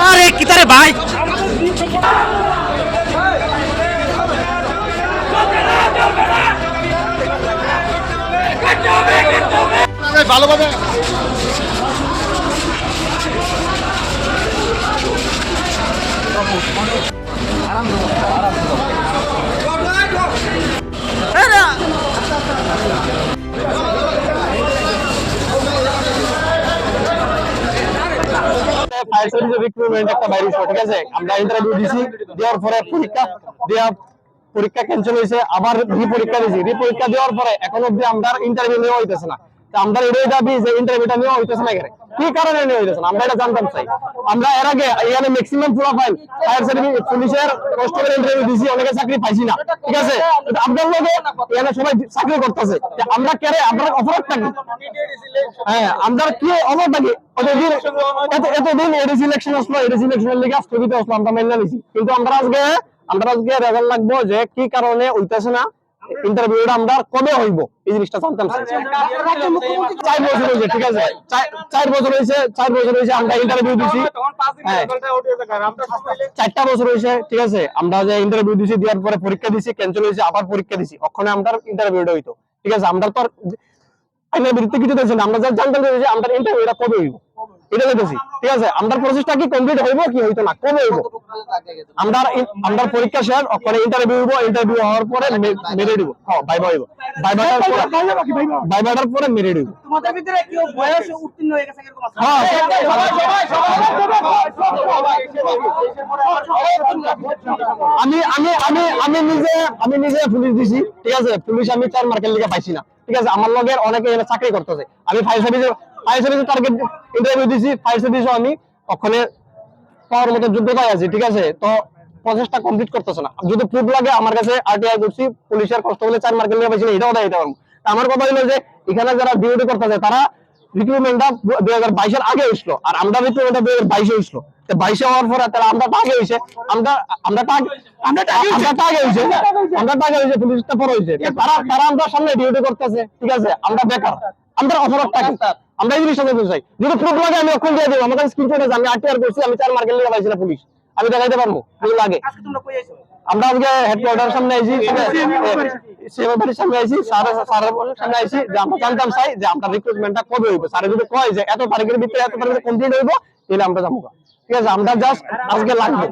আরে কিতারে ভাই ভালোভাবে ফায়ার সার্ভিসের রিক্রুটমেন্ট একটা বাইরে ছিল, ঠিক আছে। আমরা ইন্টারভিউ দিছি, দেওয়ার পরে পরীক্ষা ক্যান্সেল হয়েছে, আবার রি-পরীক্ষা দিছি। রি-পরীক্ষা দেওয়ার পরে এখন অব্দি আমরা ইন্টারভিউ নেওয়া হইতেছে না। আমরা এটাই দাবি যে ইন্টারভিউটা নেওয়া হইতেছে না, কি কারণে নেওয়া হইতেছে না আমরা এটা জানতাম চাই। আমরা এর আগে এখানে ম্যাক্সিমাম প্রোফাইল ফায়ার সার্ভিস পুলিশের কনস্টেবল ইন্টারভিউ দিছি, অনেকে চাকরি পাইছি না, ঠিক আছে। আপনার লগে এখানে সবাই চাকরি করতেছে, আমরা কেরে আমরা অপরাধটা কি? হ্যাঁ, আমরা কি অপরাধটা কি? এতদিন এডি সিলেকশন আসলো, এডি সিলেকশনের লিগে স্থগিত আসলো, আমরা মেনে নিছি। কিন্তু আমরা আজকে রেজাল্ট লাগবো যে কি কারণে হইতেছে না, ইন্টারভিউটা আমরা কবে হইব এই জিনিসটা জানতাম। 4 বছর হয়েছে, ঠিক আছে, 4 বছর হয়েছে আমরা ইন্টারভিউ দিছি। হ্যাঁ, 4টা বছর হয়েছে, ঠিক আছে। আমরা যে ইন্টারভিউ দিছি, দেওয়ার পরে পরীক্ষা দিছি, ক্যান্সেল হয়েছে, আবার পরীক্ষা দিছি, ওখানে আমরা ইন্টারভিউটা হইতো, ঠিক আছে। আমরা তো আইনের বিরুদ্ধে কিছু দেখছি না, আমরা যা জানতে চাইছি আমরা ইন্টারভিউটা কবে হইব এটা দেখেছি, ঠিক আছে। আমরা প্রসেসটা কি কমপ্লিট হইব কি হইতো না, কবে হইব? আমরা পরীক্ষা শেষ, ওখানে ইন্টারভিউ হইব, ইন্টারভিউ হওয়ার পরে মেরে দিব। হ্যাঁ, ভাইবা হইব, ভাইবাটার পরে মেরে দিব। তোমাদের ভিতরে কি বয়স উত্তীর্ণ হয়ে গেছে এরকম আছে? হ্যাঁ, আমি নিজে পুলিশ দিছি, ঠিক আছে। পুলিশ আমি 4 মার্কের লিগে পাইছি না, ঠিক আছে। আমার লগের অনেকে চাকরি করতেছে। আমি ফায়ার সার্ভিসের টার্গেট ইন্টারভিউ দিছি, ফায়ার সার্ভিসও আমি ওখানে পাওয়ার মতো যোগ্যতায় আছি, ঠিক আছে। তো প্রসেসটা কমপ্লিট করতেছে না। যদি প্রুফ লাগে আমার কাছে আরটিআই করছি, পুলিশের কনস্টেবলে 4 মার্কের লিগে পাইছি না, এটাও দিতে পারবো। আমার কথা হলো যে এখানে যারা ডিউটি করতেছে তারা রিক্রুটমেন্টটা 2022 এর আগে হইছিল, আর আমরা রিক্রুটমেন্টটা 2022 এ হইছিল। তো 22 এ হওয়ার পরে তারা আমরা টাগে হইছে, পুলিশটা পরে হইছে। তারা আমরা সামনে ডিউটি করতেছে, ঠিক আছে। আমরা বেকার, আমরা অপরাধটা কি? আমরা এই জিনিসটা দেখতে চাই। যদি প্রুফ লাগে আমি অক্ষণ দিয়ে দেবো, আমার কাছে স্ক্রিনশট আছে, আমি আরটিআর করছি, আমি 4 মার্কের লিগে পাইছি না পুলিশ, আমি দেখাইতে পারবো যদি লাগে। আজকে তোমরা কই আইছো? আমরা আজকে হেডকোয়ার্টার সামনে আইছি, সেবাবাড়ির সামনে আইছি, স্যারের সামনে আইছি যে আমরা জানতাম চাই যে আমরা রিক্রুটমেন্টটা কবে হইব। স্যার যদি কয় যে এত তারিখের ভিতরে কমপ্লিট হইব, তাহলে আমরা যাবো, ঠিক আছে। আমরা জাস্ট আজকে লাগবে।